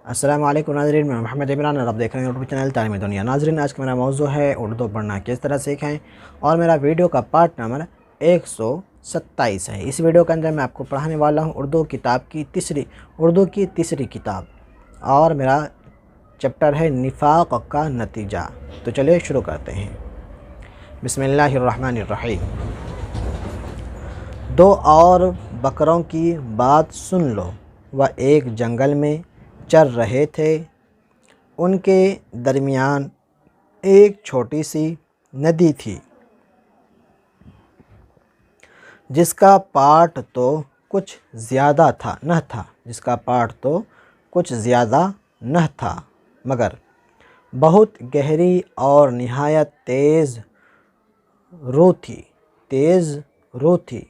السلام علیکم ناظرین، میں محمد عمران اور آپ دیکھ رہے ہیں یوٹیوب چینل تعلیم دنیا۔ ناظرین، آج کا میرا موضوع ہے اردو پڑھنا کس طرح سیکھیں، اور میرا ویڈیو کا پارٹ نمبر 127 ہے۔ اس ویڈیو کے اندر میں آپ کو پڑھانے والا ہوں اردو کی تیسری کتاب، اور میرا چیپٹر ہے نفاق کا نتیجہ۔ تو چلیے شروع کرتے ہیں۔ بسم اللہ الرحمن الرحیم۔ دو اور بکروں کی بات سن لو۔ وہ ایک جنگل میں چر رہے تھے۔ ان کے درمیان ایک چھوٹی سی ندی تھی جس کا پاٹ تو کچھ زیادہ نہ تھا مگر بہت گہری اور نہایت تیز رو تھی۔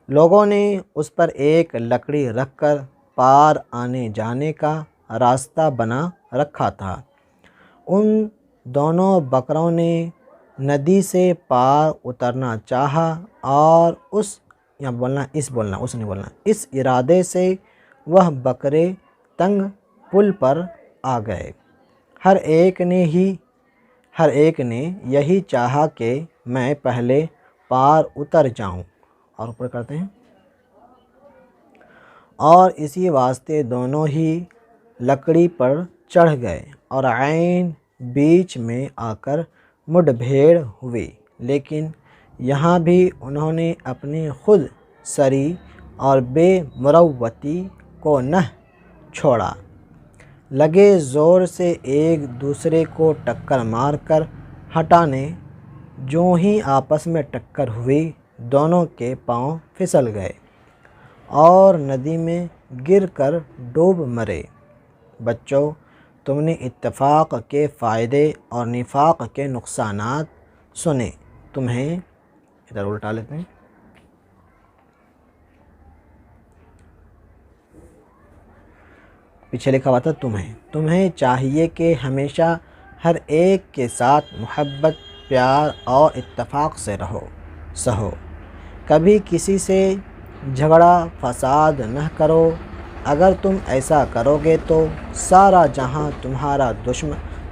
لوگوں نے اس پر ایک لکڑی رکھ کر پار آنے جانے کا راستہ بنا رکھا تھا۔ ان دونوں بکروں نے ندی سے پار اترنا چاہا اور اس ارادے سے وہ بکرے تنگ پل پر آ گئے۔ ہر ایک نے یہی چاہا کہ میں پہلے پار اتر جاؤں، اور اوپر کرتے ہیں، اور اسی واسطے دونوں ہی لکڑی پر چڑھ گئے اور عین بیچ میں آ کر مڈ بھیڑ ہوئی۔ لیکن یہاں بھی انہوں نے اپنی خود سری اور بے مروتی کو نہ چھوڑا، لگے زور سے ایک دوسرے کو ٹکر مار کر ہٹانے۔ جو ہی آپس میں ٹکر ہوئی، دونوں کے پاؤں پھسل گئے اور ندی میں گر کر ڈوب مرے۔ بچوں، تم نے اتفاق کے فائدے اور نفاق کے نقصانات سنے۔ تمہیں ادھر الٹا لیتے ہیں۔ پیچھے لکھا ہوا تھا تمہیں چاہیے کہ ہمیشہ ہر ایک کے ساتھ محبت، پیار اور اتفاق سے سہو۔ کبھی کسی سے جھگڑا فساد نہ کرو۔ اگر تم ایسا کرو گے تو سارا جہاں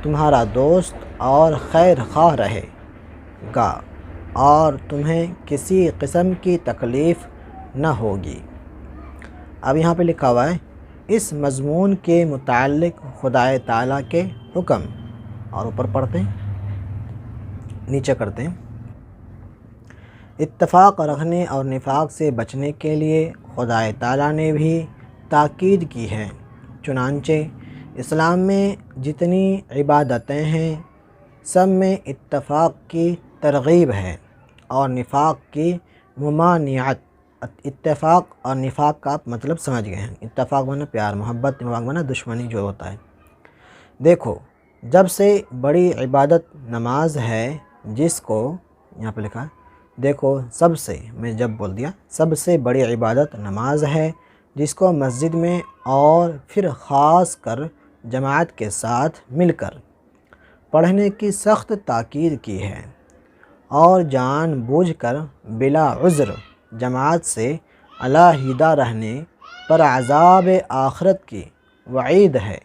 تمہارا دوست اور خیر خواہ رہے گا اور تمہیں کسی قسم کی تکلیف نہ ہوگی۔ اب یہاں پہ لکھا ہوا ہے اس مضمون کے متعلق خدا تعالیٰ کے حکم، اور اوپر پڑھتے ہیں، نیچے کرتے ہیں۔ اتفاق رکھنے اور نفاق سے بچنے کے لیے خدا تعالیٰ نے بھی تاکید کی ہے۔ چنانچہ اسلام میں جتنی عبادتیں ہیں سب میں اتفاق کی ترغیب ہے اور نفاق کی ممانعت۔ اتفاق اور نفاق کا آپ مطلب سمجھ گئے ہیں۔ اتفاق معنی پیار محبت، نفاق معنی دشمنی جو ہوتا ہے۔ دیکھو، جب سے بڑی عبادت نماز ہے، جس کو یہاں پہ لکھا ہے، دیکھو سب سے بڑی عبادت نماز ہے، جس کو مسجد میں اور پھر خاص کر جماعت کے ساتھ مل کر پڑھنے کی سخت تاکید کی ہے، اور جان بوجھ کر بلا عذر جماعت سے علیحدہ رہنے پر عذاب آخرت کی وعید ہے۔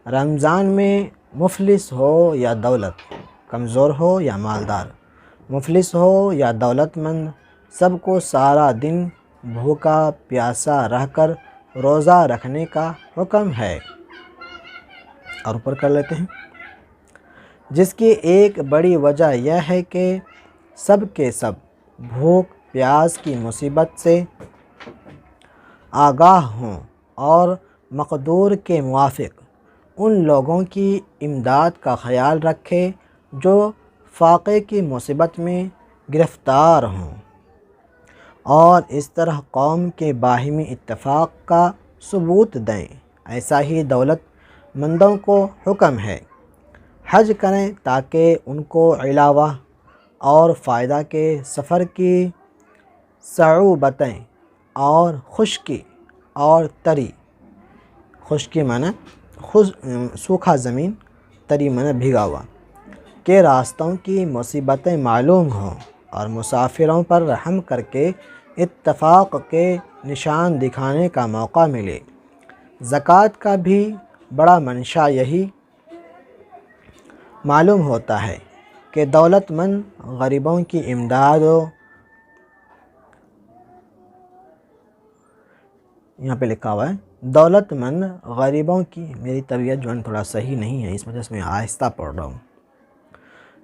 رمضان میں مفلس ہو یا دولت، کمزور ہو یا مالدار، مفلس ہو یا دولت مند، سب کو سارا دن بھوکا پیاسا رہ کر روزہ رکھنے کا حکم ہے، اور اوپر کر لیتے ہیں، جس کی ایک بڑی وجہ یہ ہے کہ سب کے سب بھوک پیاس کی مصیبت سے آگاہ ہوں اور مقدور کے موافق ان لوگوں کی امداد کا خیال رکھے جو فاقے کی مصیبت میں گرفتار ہوں، اور اس طرح قوم کے باہمی اتفاق کا ثبوت دیں۔ ایسا ہی دولت مندوں کو حکم ہے حج کریں تاکہ ان کو علاوہ اور فائدہ کے سفر کی صعوبتیں اور خشکی اور تری، خشکی معنی سوکھا زمین، تری معنی بھیگا ہوا، کے راستوں کی مصیبتیں معلوم ہوں، اور مسافروں پر رحم کر کے اتفاق کے نشان دکھانے کا موقع ملے۔ زکوٰۃ کا بھی بڑا منشا یہی معلوم ہوتا ہے کہ دولت مند غریبوں کی امداد ہو. یہاں پہ لکھا ہوا ہے دولت مند غریبوں کی، میری طبیعت جو ہے تھوڑا صحیح نہیں ہے، اس وجہ سے میں آہستہ پڑھ رہا ہوں.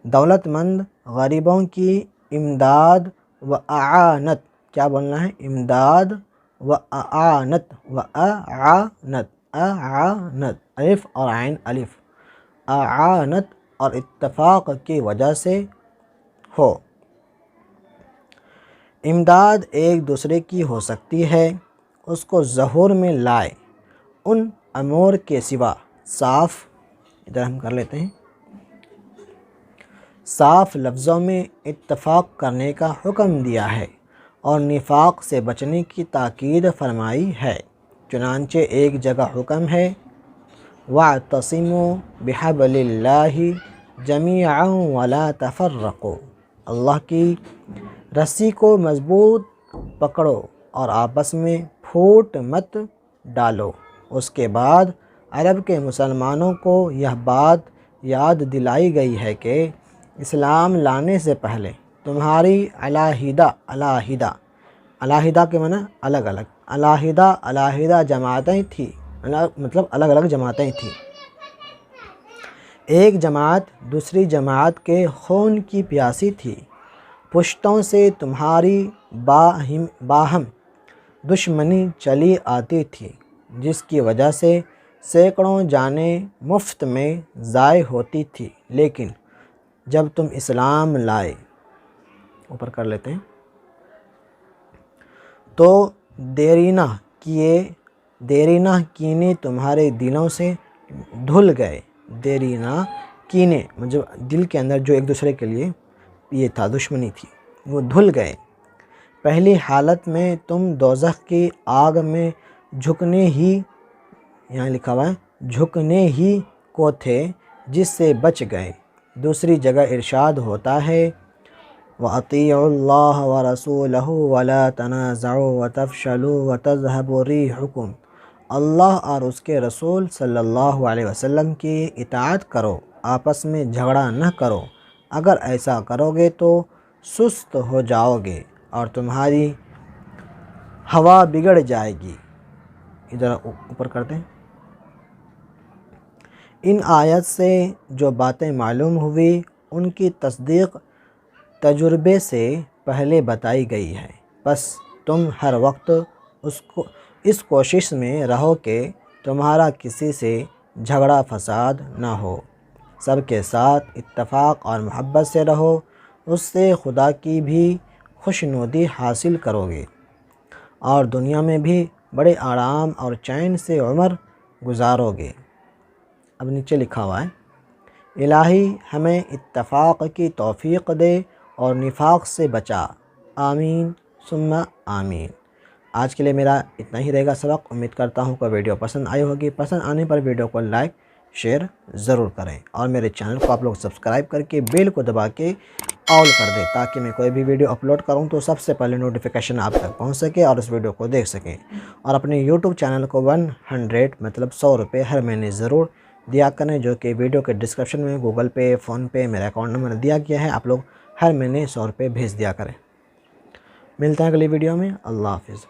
دولت مند غریبوں کی امداد و اعانت، کیا بولنا ہے؟ امداد و اعانت، و اعانت، اعانت، الف اور عین الف، اعانت اور اتفاق کی وجہ سے ہو. امداد ایک دوسرے کی ہو سکتی ہے، اس کو ظہور میں لائے ان امور کے سوا صاف، ادھر ہم کر لیتے ہیں، صاف لفظوں میں اتفاق کرنے کا حکم دیا ہے اور نفاق سے بچنے کی تاکید فرمائی ہے. چنانچہ ایک جگہ حکم ہے وَاعْتَصِمُوا بِحَبْلِ اللَّهِ جَمِيعًا وَلَا تَفَرَّقُوا، اللہ کی رسی کو مضبوط پکڑو اور آپس میں پھوٹ مت ڈالو. اس کے بعد عرب کے مسلمانوں کو یہ بات یاد دلائی گئی ہے کہ اسلام لانے سے پہلے تمہاری علیحدہ کے معنی الگ الگ، علیحدہ جماعتیں تھیں، مطلب الگ الگ جماعتیں تھیں. ایک جماعت دوسری جماعت کے خون کی پیاسی تھی. پشتوں سے تمہاری باہم دشمنی چلی آتی تھی، جس کی وجہ سے سینکڑوں جانیں مفت میں ضائع ہوتی تھی. لیکن جب تم اسلام لائے، اوپر کر لیتے ہیں، تو دیرینہ کینے تمہارے دلوں سے دھل گئے. دیرینہ کینے مطلب دل کے اندر جو ایک دوسرے کے لیے یہ تھا، دشمنی تھی، وہ دھل گئے. پہلی حالت میں تم دوزخ کی آگ میں جھکنے ہی، یہاں لکھا ہوا ہے جھکنے ہی کو تھے، جس سے بچ گئے. دوسری جگہ ارشاد ہوتا ہے وَأَطِيعُوا اللَّهَ وَرَسُولَهُ وَلَا تَنَازَعُوا وَتَفْشَلُوا وَتَذْهَبُ رِيحُكُمْ، اللہ اور اس کے رسول صلی اللہ علیہ وسلم کی اطاعت کرو، آپس میں جھگڑا نہ کرو، اگر ایسا کرو گے تو سست ہو جاؤ گے اور تمہاری ہوا بگڑ جائے گی. ادھر اوپر کرتے ہیں. ان آیت سے جو باتیں معلوم ہوئی ان کی تصدیق تجربے سے پہلے بتائی گئی ہے. بس تم ہر وقت اس کوشش میں رہو کہ تمہارا کسی سے جھگڑا فساد نہ ہو، سب کے ساتھ اتفاق اور محبت سے رہو، اس سے خدا کی بھی خوشنودی حاصل کرو گے اور دنیا میں بھی بڑے آرام اور چین سے عمر گزارو گے. اب نیچے لکھا ہوا ہے الہی ہمیں اتفاق کی توفیق دے اور نفاق سے بچا، آمین ثم آمین. آج کے لیے میرا اتنا ہی رہے گا سبق. امید کرتا ہوں کہ ویڈیو پسند آئی ہوگی. پسند آنے پر ویڈیو کو لائک شیئر ضرور کریں اور میرے چینل کو آپ لوگ سبسکرائب کر کے بیل کو دبا کے آل کر دیں تاکہ میں کوئی بھی ویڈیو اپلوڈ کروں تو سب سے پہلے نوٹیفیکیشن آپ تک پہنچ سکے اور اس ویڈیو کو دیکھ سکیں. اور اپنے یوٹیوب چینل کو 100 مطلب 100 روپے ہر مہینے ضرور دیا کریں، جو کہ ویڈیو کے ڈسکرپشن میں گوگل پے، فون پے، میرا اکاؤنٹ نمبر دیا گیا ہے. آپ لوگ ہر مہینے 100 روپے بھیج دیا کریں. ملتے ہیں اگلی ویڈیو میں. اللہ حافظ.